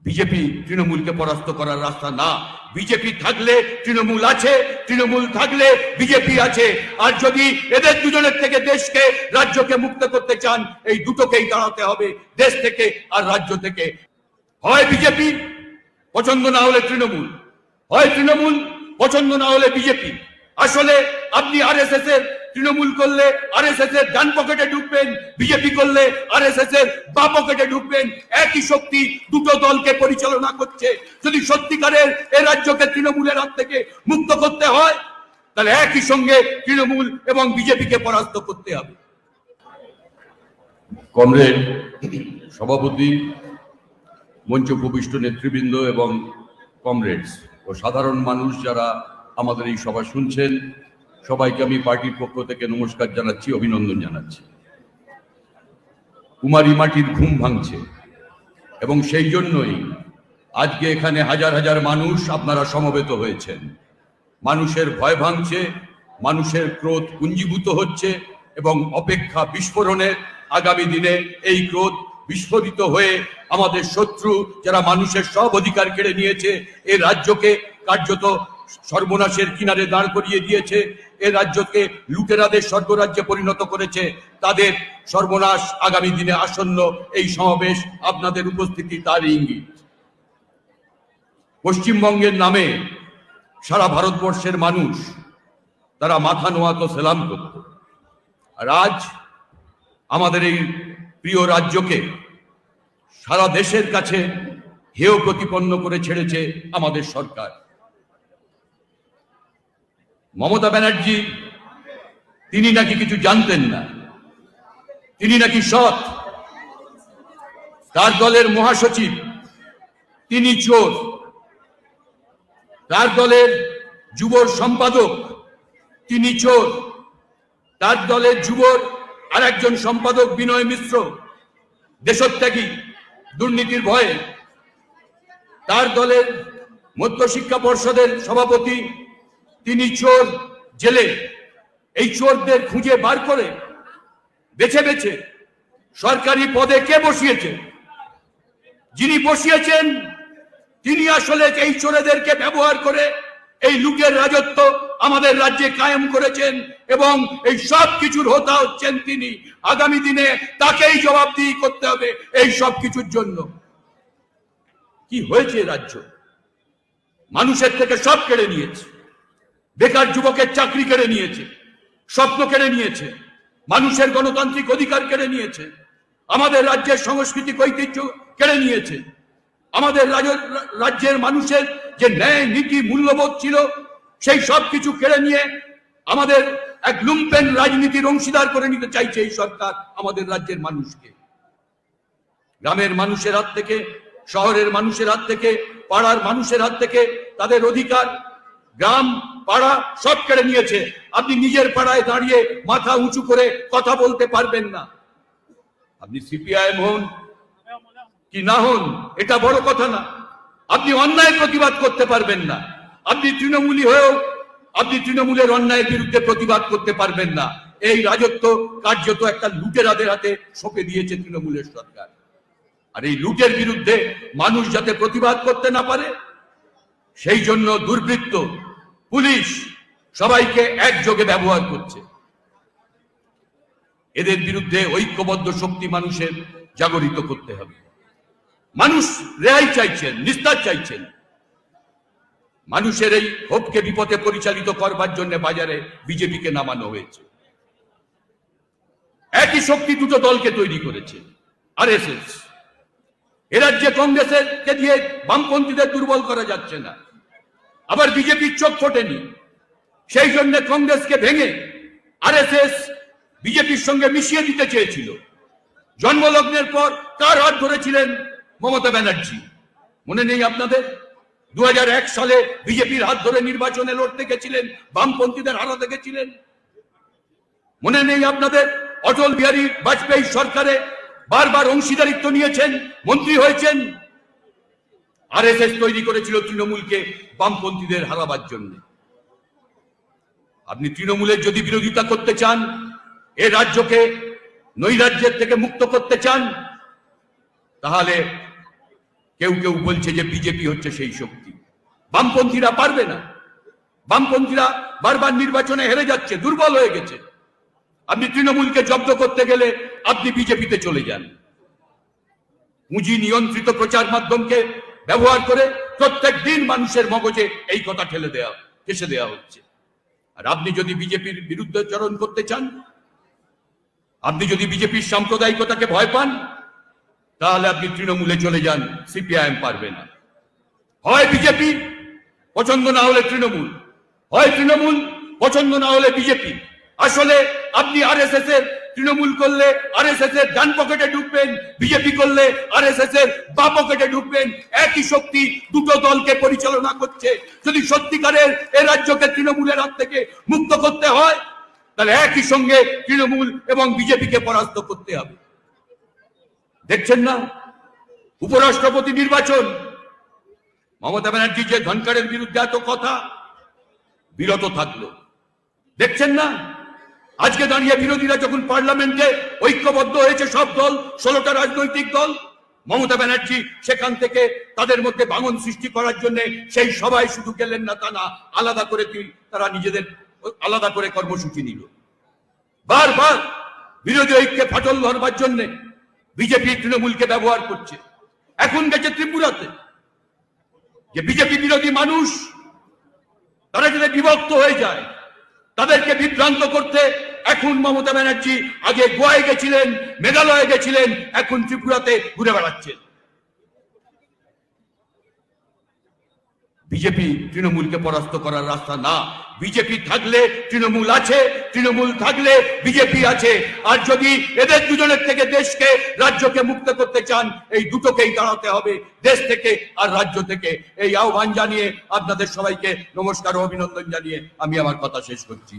BJP তৃণমূলকে পরাস্ত করার রাস্তা না। বিজেপি থাকলে তৃণমূল আছে, তৃণমূল থাকলে বিজেপি আছে। আর যদি এদের দুজনের থেকে দেশকে, রাজ্যকে মুক্ত করতে চান, এই দুটোকেই দাঁড়াতে হবে, দেশ থেকে আর রাজ্য থেকে। হয় বিজেপি পছন্দ না হলে তৃণমূল, হয় তৃণমূল পছন্দ না হলে বিজেপি। আসলে আপনি আরএসএস এর তৃণমূল করলে আরএসএস এর ডান পকেটে ঢুকবেন, বিজেপি করলে আরএসএস এর বাঁ পকেটে ঢুকবেন। একই শক্তি দুটো দলকে পরিচালনা করছে। যদি সত্যিকারের এই রাজ্যকে তৃণমূলের হাত থেকে মুক্ত করতে হয়, তাহলে একই সঙ্গে তৃণমূল এবং বিজেপিকে পরাস্ত করতে হবে। কমরেড সভাপতি, মঞ্চ উপবিষ্ট নেতৃবৃন্দ এবং কমরেডস ও সাধারণ মানুষ যারা আমাদের এই সভা শুনছেন, সবাইকে আমি পার্টির পক্ষ থেকে নমস্কার জানাচ্ছি, অভিনন্দন জানাচ্ছি। কুমারী মাটির ঘুম ভাঙছে এবং সেই জন্যই আজকে এখানে হাজার হাজার মানুষ আপনারা সমবেত হয়েছেন। মানুষের ভয় ভাঙছে, মানুষের ক্রোধ পুঞ্জীভূত হচ্ছে এবং অপেক্ষা বিস্ফোরণের। আগামী দিনে এই ক্রোধ বিস্ফোরিত হয়ে আমাদের শত্রু যারা মানুষের সব অধিকার কেড়ে নিয়েছে, এই রাজ্যকে কার্যত সর্বনাশের কিনারে দাঁড় করিয়ে দিয়েছে, এ রাজ্যকে লুটেরাদের স্বর্গরাজ্যে পরিণত করেছে, তাদের সর্বনাশ আগামী দিনে আসন্ন। এই সমাবেশ আপনাদের উপস্থিতি তার ইঙ্গিত। পশ্চিমবঙ্গের নামে সারা ভারতবর্ষের মানুষ তারা মাথা নোয়াতো, সেলাম করত। আর আজ আমাদের এই প্রিয় রাজ্যকে সারা দেশের কাছে হেয় প্রতিপন্ন করে ছেড়েছে আমাদের সরকার। মমতা ব্যানার্জি তিনি নাকি কিছু জানতেন না, তিনি নাকি সৎ। তার দলের মহাসচিব তিনি চোর, তার দলের যুব সম্পাদক তিনি চোর, তার দলের যুবর আর একজন সম্পাদক বিনয় মিশ্র দেশত্যাগী, দুর্নীতির ভয়ে। তার দলের মধ্যশিক্ষা পর্ষদের সভাপতি তিনি চোর, জেলে। এই চোরদের খুঁজে বার করে বেছে বেছে সরকারি পদে কে বসিয়েছে, যিনি বসিয়েছেন তিনি আসলে এই চোরেদেরকে ব্যবহার করে এই লুটের রাজত্ব আমাদের রাজ্যে কায়েম করেছেন এবং এই সব কিছুর হোতা হচ্ছেন তিনি। আগামী দিনে তাকেই জবাবদিহি করতে হবে এই সব কিছুর জন্য। কি হয়েছে রাজ্য? মানুষের থেকে সব কেড়ে নিয়েছে, বেকার যুবকের চাকরি কেড়ে নিয়েছে, স্বপ্ন কেড়ে নিয়েছে, মানুষের গণতান্ত্রিক অধিকার কেড়ে নিয়েছে, আমাদের রাজ্যের সাংস্কৃতিক ঐতিহ্য কেড়ে নিয়েছে, আমাদের রাজ্যের মানুষের যে ন্যায় নীতি মূল্যবোধ ছিল সেই সব কিছু কেড়ে নিয়ে আমাদের এক লুম্পেন রাজনীতির অংশীদার করে নিতে চাইছে এই সরকার আমাদের রাজ্যের মানুষকে। গ্রামের মানুষের হাত থেকে, শহরের মানুষের হাত থেকে, পাড়ার মানুষের হাত থেকে তাদের অধিকার, গ্রাম পাড়া সব কেড়ে নিয়েছে। আপনি নিজের পাড়ায় দাঁড়িয়ে মাথা উঁচু করে কথা বলতে পারবেন না। আপনি সিপিআইএম হন কি না হন এটা বড় কথা না, আপনি অন্যায় প্রতিবাদ করতে পারবেন না। আপনি তৃণমূলী হয়েও আপনি তৃণমূলের অন্যায়ের বিরুদ্ধে প্রতিবাদ করতে পারবেন না। এই রাজত্ব কার্যত একটা লুটেরাদের হাতে সঁপে দিয়েছে তৃণমূলের সরকার। আর এই লুটের বিরুদ্ধে মানুষ যাতে প্রতিবাদ করতে না পারে, সেই জন্য দুর্বৃত্ত, পুলিশ সবাইকে একযোগে ব্যবহার করছে। এদের বিরুদ্ধে ঐক্যবদ্ধ শক্তি মানুষের জাগরিত করতে হবে। মানুষ রেহাই চাইছেন, নিস্তার চাইছেন। মানুষের এই ক্ষোভকে বিপথে পরিচালিত করবার জন্য বাজারে বিজেপিকে নামানো হয়েছে। একই শক্তি দুটো দলকে তৈরি করেছে। আরএসএস এ রাজ্যে কংগ্রেসকে দিয়ে বামপন্থীদের দুর্বল করা যাচ্ছে না, আবার বিজেপির চোখ ফোটেনি, সেই জন্য কংগ্রেসকে ভেঙে আরএসএস বিজেপির সঙ্গে মিশিয়ে দিতে চেয়েছিল। জন্মলগ্নের পর কার হাত ধরেছিলেন? মমতা ব্যানার্জি। মনে নেই আপনাদের? 2001 সালে বিজেপির হাত ধরে নির্বাচনে লড়তে গেছিলেন, বামপন্থীদের হারাতে গেছিলেন। মনে নেই আপনাদের? অটল বিহারী বাজপেয়ী সরকারে বারবার অংশীদারিত্ব নিয়েছেন, মন্ত্রী হয়েছেন। আরএসএস তৈরি করেছিল তৃণমূলকে বামপন্থীদের হারাবার জন্য। আপনি তৃণমূলের যদি বিরোধিতা করতে চান, এ রাজ্যকে নৈরাজ্যের থেকে মুক্ত করতে চান, তাহলে কেউ কেউ বলছে যে বিজেপি হচ্ছে সেই শক্তি। বামপন্থীরা পারবে না। বামপন্থীরা বারবার নির্বাচনে হেরে যাচ্ছে, দুর্বল হয়ে গেছে। আপনি তৃণমূলকে জব্দ করতে গেলে আপনি বিজেপিতে চলে যান। পুঁজি নিয়ন্ত্রিত প্রচার মাধ্যমকে ব্যবহার করে প্রত্যেক দিন মানুষের মগজে এই কথা ঠেসে দেওয়া হচ্ছে। আর আপনি যদি বিজেপির বিরুদ্ধাচরণ করতে চান, আপনি যদি বিজেপির সাম্প্রদায়িকতাকে ভয় পান, তাহলে আপনি তৃণমূলে চলে যান। সিপিআইএম পারবে না। হয় বিজেপি, পছন্দ না হলে তৃণমূল, হয় তৃণমূল, পছন্দ না হলে বিজেপি। আসলে আপনি আরএসএস এর তৃণমূল করলে আরএসএস এর ডান পকেটে ঢুকবেন, বিজেপি করলে আরএসএস এর বাঁ পকেটে ঢুকবেন। একই শক্তি দুটো দলকে পরিচালনা করছে। যদি সত্যিকারের এ রাজ্যকে তৃণমূলের হাত থেকে মুক্ত করতে হয়, তাহলে একই সঙ্গে তৃণমূল এবং বিজেপিকে পরাস্ত করতে হবে। দেখছেন না উপরাষ্ট্রপতি নির্বাচন, মমতা ব্যানার্জি যে ধনখড়ের বিরুদ্ধে এত কথা, বিরত থাকলো। দেখছেন না আজকে দাঁড়িয়ে বিরোধীরা যখন পার্লামেন্টে ঐক্যবদ্ধ হয়েছে, সব দল, 16টা রাজনৈতিক দল, মমতা ব্যানার্জি সেখান থেকে তাদের মধ্যে ভাঙন সৃষ্টি করার জন্য সেই সবাই শুধু গেলেন না তা না, আলাদা করে তারা নিজেদের আলাদা করে কর্মসূচি নিল। বারবার বিরোধী ঐক্যে ফাটল ধরবার জন্য বিজেপি তৃণমূলকে ব্যবহার করছে। এখন গেছে ত্রিপুরাতে, যে বিজেপি বিরোধী মানুষ তারা যদি বিভক্ত হয়ে যায়, তাদেরকে বিভ্রান্ত করতে এখন মমতা ব্যানার্জি আগে গোয়ায় গেছিলেন, মেঘালয়ে গেছিলেন, এখন ত্রিপুরাতে ঘুরে বেড়াচ্ছেন। বিজেপি তৃণমূলকে পরাস্ত করার রাস্তা না। বিজেপি থাকলে তৃণমূল আছে, তৃণমূল থাকলে বিজেপি আছে। আর যদি এদের দুজনের থেকে দেশকে, রাজ্যকে মুক্ত করতে চান, এই দুটোকেই দাঁড়াতে হবে, দেশ থেকে আর রাজ্য থেকে। এই আহ্বান জানিয়ে আপনাদের সবাইকে নমস্কার ও অভিনন্দন জানিয়ে আমি আমার কথা শেষ করছি।